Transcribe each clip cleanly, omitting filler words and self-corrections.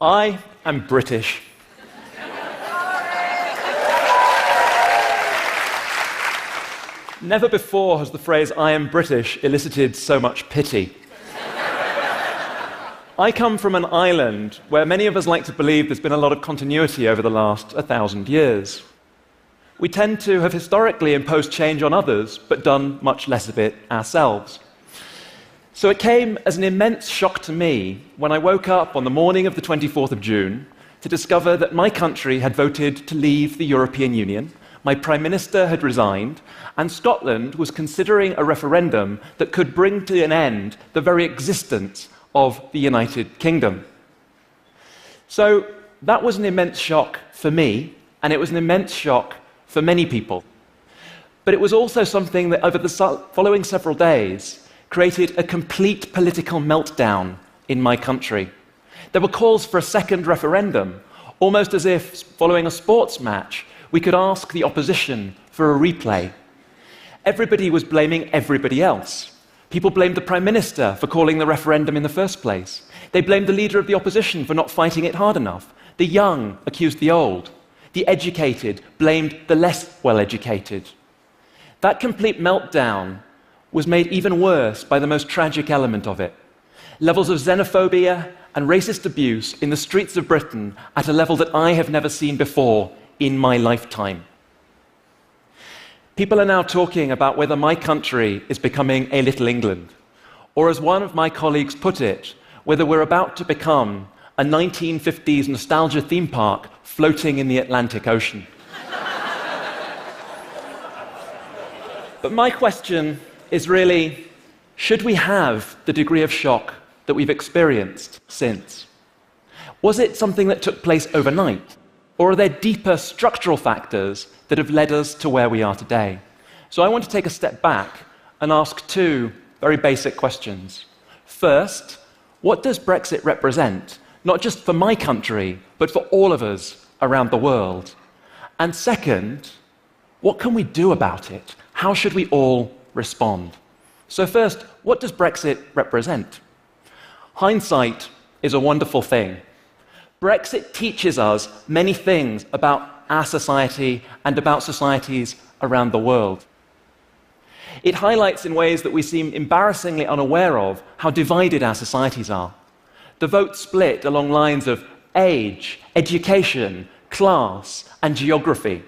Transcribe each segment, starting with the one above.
I am British. Never before has the phrase "I am British" elicited so much pity. I come from an island where many of us like to believe there's been a lot of continuity over the last 1,000 years. We tend to have historically imposed change on others, but done much less of it ourselves. So it came as an immense shock to me when I woke up on the morning of the 24th of June to discover that my country had voted to leave the European Union, my Prime Minister had resigned, and Scotland was considering a referendum that could bring to an end the very existence of the United Kingdom. So that was an immense shock for me, and it was an immense shock for many people. But it was also something that over the following several days created a complete political meltdown in my country. There were calls for a second referendum, almost as if, following a sports match, we could ask the opposition for a replay. Everybody was blaming everybody else. People blamed the Prime Minister for calling the referendum in the first place. They blamed the leader of the opposition for not fighting it hard enough. The young accused the old. The educated blamed the less well-educated. That complete meltdown was made even worse by the most tragic element of it. Levels of xenophobia and racist abuse in the streets of Britain at a level that I have never seen before in my lifetime. People are now talking about whether my country is becoming a Little England, or as one of my colleagues put it, whether we're about to become a 1950s nostalgia theme park floating in the Atlantic Ocean. But my question is really, should we have the degree of shock that we've experienced since? Was it something that took place overnight? Or are there deeper structural factors that have led us to where we are today? So I want to take a step back and ask two very basic questions. First, what does Brexit represent, not just for my country, but for all of us around the world? And second, what can we do about it? How should we all respond? So first, what does Brexit represent? Hindsight is a wonderful thing. Brexit teaches us many things about our society and about societies around the world. It highlights in ways that we seem embarrassingly unaware of how divided our societies are. The vote split along lines of age, education, class, and geography.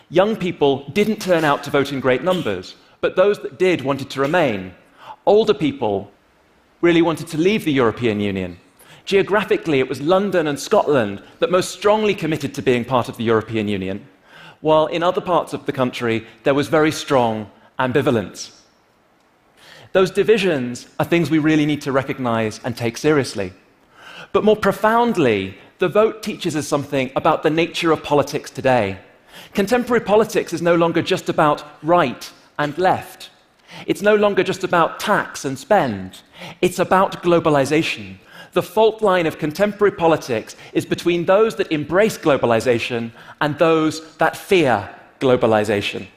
Young people didn't turn out to vote in great numbers, but those that did wanted to remain. Older people really wanted to leave the European Union. Geographically, it was London and Scotland that most strongly committed to being part of the European Union, while in other parts of the country there was very strong ambivalence. Those divisions are things we really need to recognize and take seriously. But more profoundly, the vote teaches us something about the nature of politics today. Contemporary politics is no longer just about right and left. It's no longer just about tax and spend. It's about globalization. The fault line of contemporary politics is between those that embrace globalization and those that fear globalization.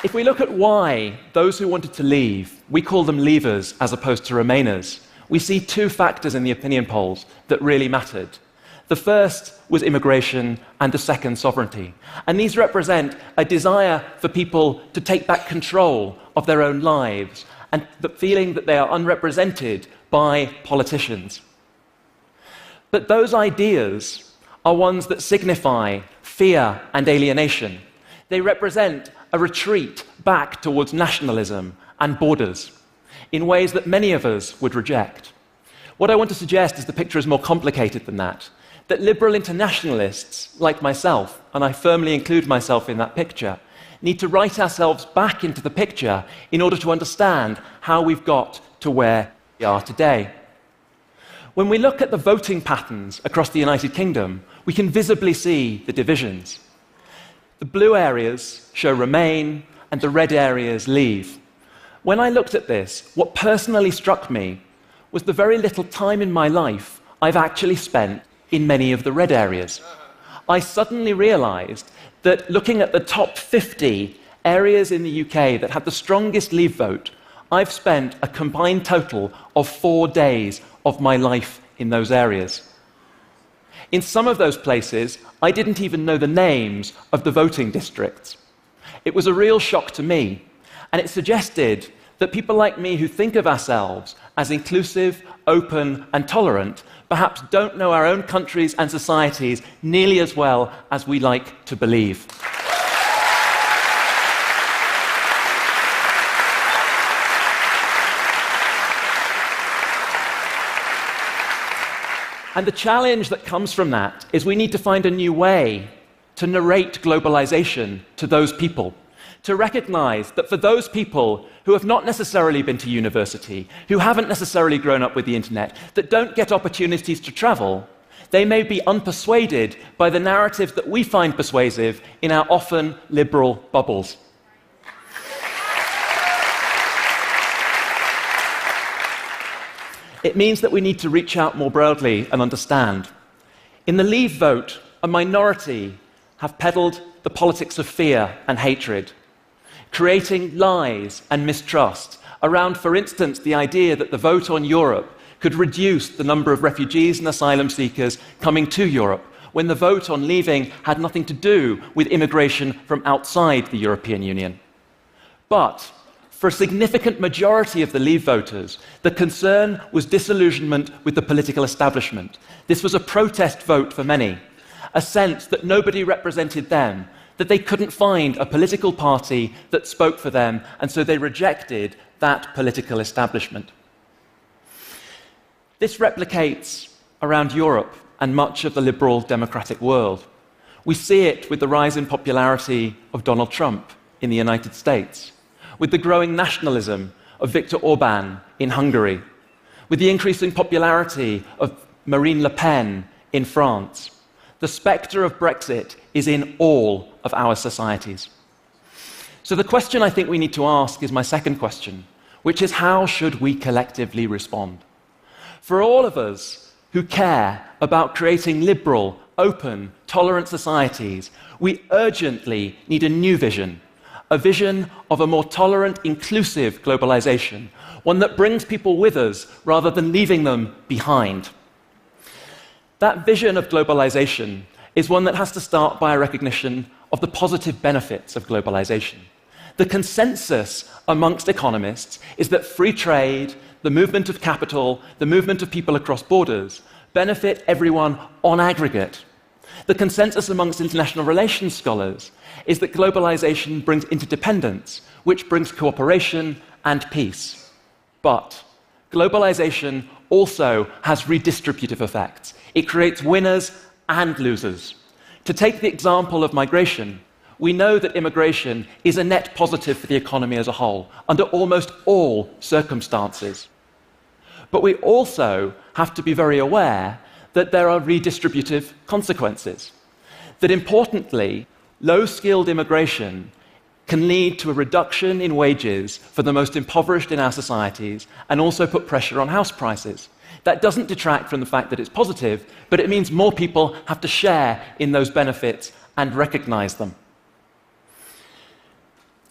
If we look at why those who wanted to leave, we call them leavers as opposed to remainers, we see two factors in the opinion polls that really mattered. The first was immigration, and the second, sovereignty. And these represent a desire for people to take back control of their own lives and the feeling that they are unrepresented by politicians. But those ideas are ones that signify fear and alienation. They represent a retreat back towards nationalism and borders in ways that many of us would reject. What I want to suggest is the picture is more complicated than that liberal internationalists like myself, and I firmly include myself in that picture, need to write ourselves back into the picture in order to understand how we've got to where we are today. When we look at the voting patterns across the United Kingdom, we can visibly see the divisions. The blue areas show remain, and the red areas leave. When I looked at this, what personally struck me was the very little time in my life I've actually spent in many of the red areas. I suddenly realized that looking at the top 50 areas in the UK that had the strongest leave vote, I've spent a combined total of 4 days of my life in those areas. In some of those places, I didn't even know the names of the voting districts. It was a real shock to me, and it suggested that people like me who think of ourselves as inclusive, open, and tolerant perhaps don't know our own countries and societies nearly as well as we like to believe. And the challenge that comes from that is we need to find a new way to narrate globalization to those people, to recognize that for those people who have not necessarily been to university, who haven't necessarily grown up with the internet, that don't get opportunities to travel, they may be unpersuaded by the narrative that we find persuasive in our often liberal bubbles. It means that we need to reach out more broadly and understand. In the Leave vote, a minority have peddled the politics of fear and hatred, creating lies and mistrust around, for instance, the idea that the vote on Europe could reduce the number of refugees and asylum seekers coming to Europe, when the vote on leaving had nothing to do with immigration from outside the European Union. But for a significant majority of the Leave voters, the concern was disillusionment with the political establishment. This was a protest vote for many, a sense that nobody represented them, that they couldn't find a political party that spoke for them, and so they rejected that political establishment. This replicates around Europe and much of the liberal democratic world. We see it with the rise in popularity of Donald Trump in the United States, with the growing nationalism of Viktor Orban in Hungary, with the increasing popularity of Marine Le Pen in France. The spectre of Brexit is in all of our societies. So the question I think we need to ask is my second question, which is how should we collectively respond? For all of us who care about creating liberal, open, tolerant societies, we urgently need a new vision, a vision of a more tolerant, inclusive globalization, one that brings people with us rather than leaving them behind. That vision of globalization is one that has to start by a recognition of the positive benefits of globalization. The consensus amongst economists is that free trade, the movement of capital, the movement of people across borders, benefit everyone on aggregate. The consensus amongst international relations scholars is that globalization brings interdependence, which brings cooperation and peace. But globalization also has redistributive effects. It creates winners and losers. To take the example of migration, we know that immigration is a net positive for the economy as a whole, under almost all circumstances. But we also have to be very aware that there are redistributive consequences. That importantly, low-skilled immigration can lead to a reduction in wages for the most impoverished in our societies and also put pressure on house prices. That doesn't detract from the fact that it's positive, but it means more people have to share in those benefits and recognize them.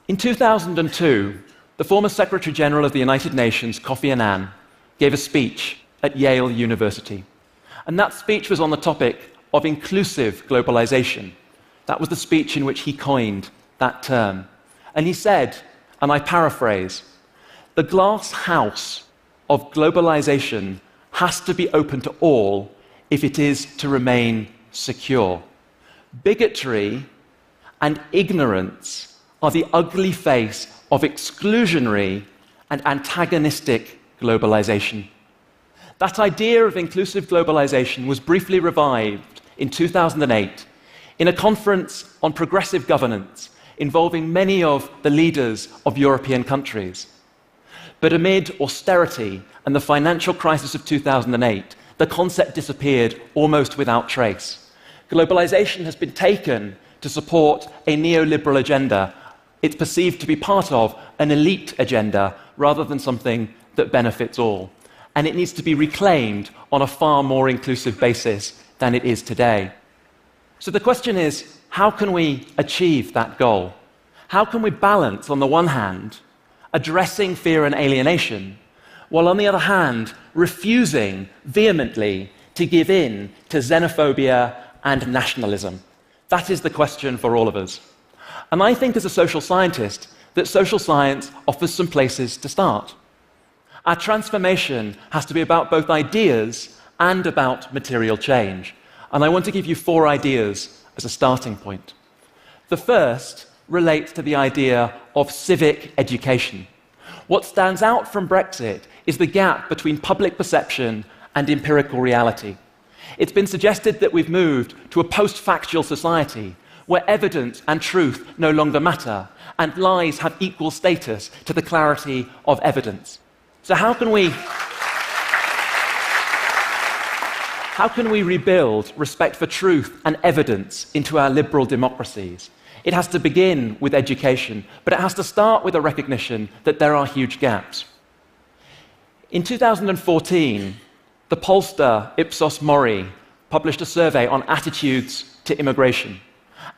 In 2002, the former Secretary General of the United Nations, Kofi Annan, gave a speech at Yale University. And that speech was on the topic of inclusive globalization. That was the speech in which he coined that term. And he said, and I paraphrase, "The glass house of globalization has to be open to all if it is to remain secure. Bigotry and ignorance are the ugly face of exclusionary and antagonistic globalization." That idea of inclusive globalization was briefly revived in 2008 in a conference on progressive governance involving many of the leaders of European countries. But amid austerity and the financial crisis of 2008, the concept disappeared almost without trace. Globalization has been taken to support a neoliberal agenda. It's perceived to be part of an elite agenda rather than something that benefits all. And it needs to be reclaimed on a far more inclusive basis than it is today. So the question is, how can we achieve that goal? How can we balance, on the one hand, addressing fear and alienation, while on the other hand, refusing vehemently to give in to xenophobia and nationalism? That is the question for all of us. And I think as a social scientist that social science offers some places to start. Our transformation has to be about both ideas and about material change. And I want to give you 4 ideas as a starting point. The first relates to the idea of civic education. What stands out from Brexit is the gap between public perception and empirical reality. It's been suggested that we've moved to a post-factual society where evidence and truth no longer matter, and lies have equal status to the clarity of evidence. So how can we rebuild respect for truth and evidence into our liberal democracies? It has to begin with education, but it has to start with a recognition that there are huge gaps. In 2014, the pollster Ipsos Mori published a survey on attitudes to immigration,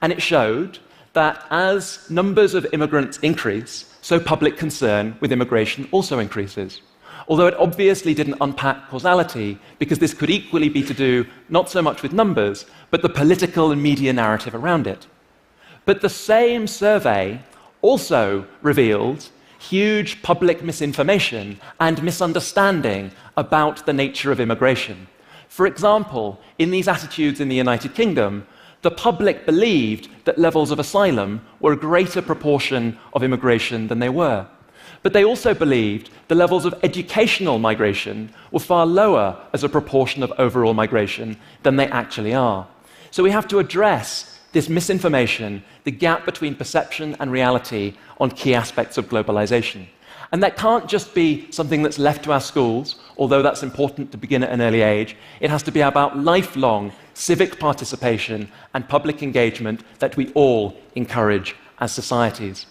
and it showed that as numbers of immigrants increase, so public concern with immigration also increases. Although it obviously didn't unpack causality, because this could equally be to do not so much with numbers, but the political and media narrative around it. But the same survey also revealed huge public misinformation and misunderstanding about the nature of immigration. For example, in these attitudes in the United Kingdom, the public believed that levels of asylum were a greater proportion of immigration than they were. But they also believed the levels of educational migration were far lower as a proportion of overall migration than they actually are. So we have to address this misinformation, the gap between perception and reality on key aspects of globalization. And that can't just be something that's left to our schools, although that's important to begin at an early age. It has to be about lifelong civic participation and public engagement that we all encourage as societies.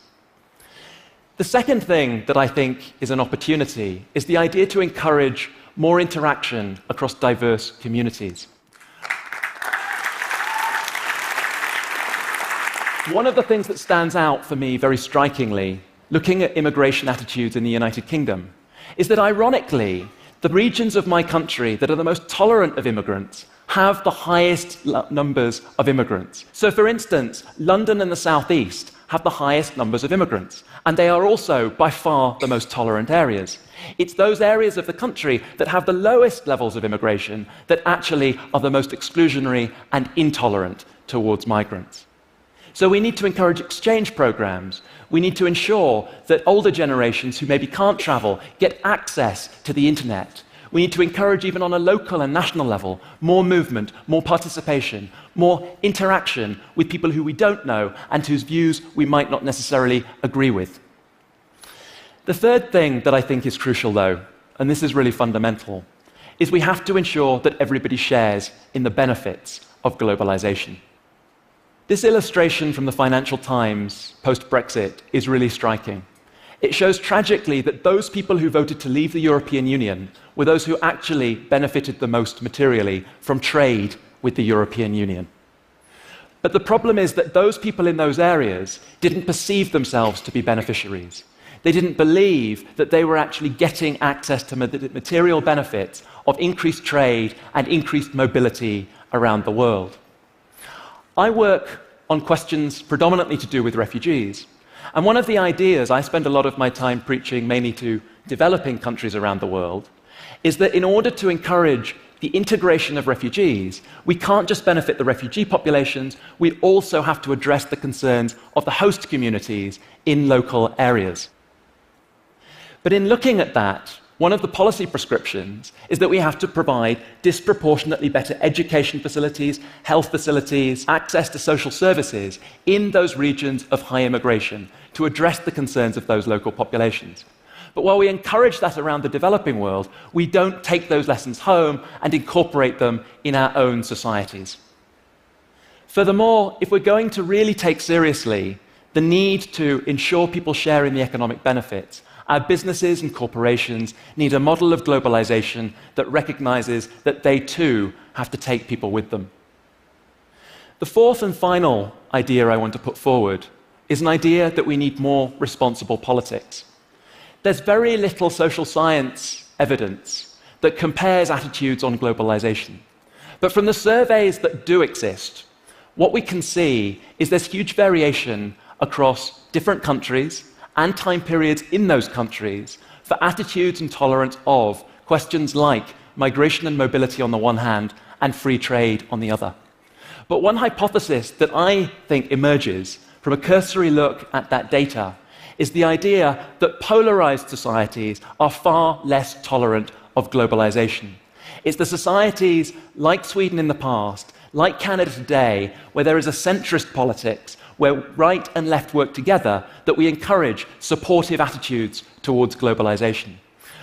The second thing that I think is an opportunity is the idea to encourage more interaction across diverse communities. One of the things that stands out for me very strikingly, looking at immigration attitudes in the United Kingdom, is that ironically, the regions of my country that are the most tolerant of immigrants have the highest numbers of immigrants. So for instance, London and the South East have the highest numbers of immigrants, and they are also by far the most tolerant areas. It's those areas of the country that have the lowest levels of immigration that actually are the most exclusionary and intolerant towards migrants. So we need to encourage exchange programs. We need to ensure that older generations who maybe can't travel get access to the internet. We need to encourage, even on a local and national level, more movement, more participation, more interaction with people who we don't know and whose views we might not necessarily agree with. The third thing that I think is crucial, though, and this is really fundamental, is we have to ensure that everybody shares in the benefits of globalization. This illustration from the Financial Times post-Brexit is really striking. It shows tragically that those people who voted to leave the European Union were those who actually benefited the most materially from trade with the European Union. But the problem is that those people in those areas didn't perceive themselves to be beneficiaries. They didn't believe that they were actually getting access to material benefits of increased trade and increased mobility around the world. I work on questions predominantly to do with refugees. And one of the ideas I spend a lot of my time preaching, mainly to developing countries around the world, is that in order to encourage the integration of refugees, we can't just benefit the refugee populations, we also have to address the concerns of the host communities in local areas. But in looking at that, one of the policy prescriptions is that we have to provide disproportionately better education facilities, health facilities, access to social services in those regions of high immigration to address the concerns of those local populations. But while we encourage that around the developing world, we don't take those lessons home and incorporate them in our own societies. Furthermore, if we're going to really take seriously the need to ensure people share in the economic benefits, our businesses and corporations need a model of globalization that recognizes that they too have to take people with them. The fourth and final idea I want to put forward is an idea that we need more responsible politics. There's very little social science evidence that compares attitudes on globalization. But from the surveys that do exist, what we can see is there's huge variation across different countries and time periods in those countries for attitudes and tolerance of questions like migration and mobility on the one hand and free trade on the other. But one hypothesis that I think emerges from a cursory look at that data is the idea that polarized societies are far less tolerant of globalization. It's the societies like Sweden in the past, like Canada today, where there is a centrist politics, where right and left work together, that we encourage supportive attitudes towards globalization.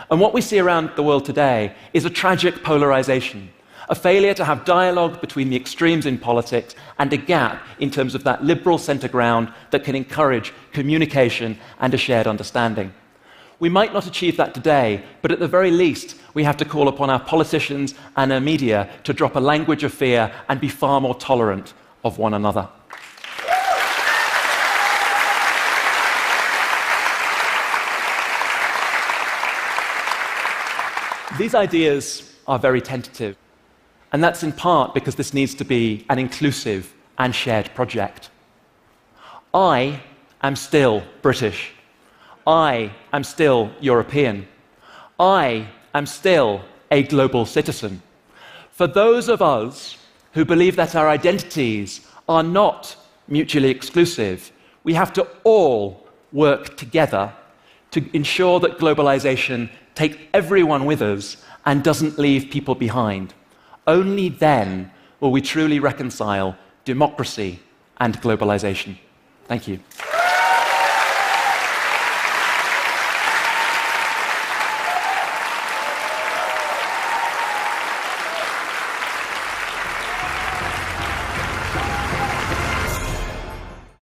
And what we see around the world today is a tragic polarization, a failure to have dialogue between the extremes in politics and a gap in terms of that liberal centre ground that can encourage communication and a shared understanding. We might not achieve that today, but at the very least, we have to call upon our politicians and our media to drop a language of fear and be far more tolerant of one another. These ideas are very tentative, and that's in part because this needs to be an inclusive and shared project. I am still British. I am still European. I am still a global citizen. For those of us who believe that our identities are not mutually exclusive, we have to all work together to ensure that globalization takes everyone with us and doesn't leave people behind. Only then will we truly reconcile democracy and globalization. Thank you.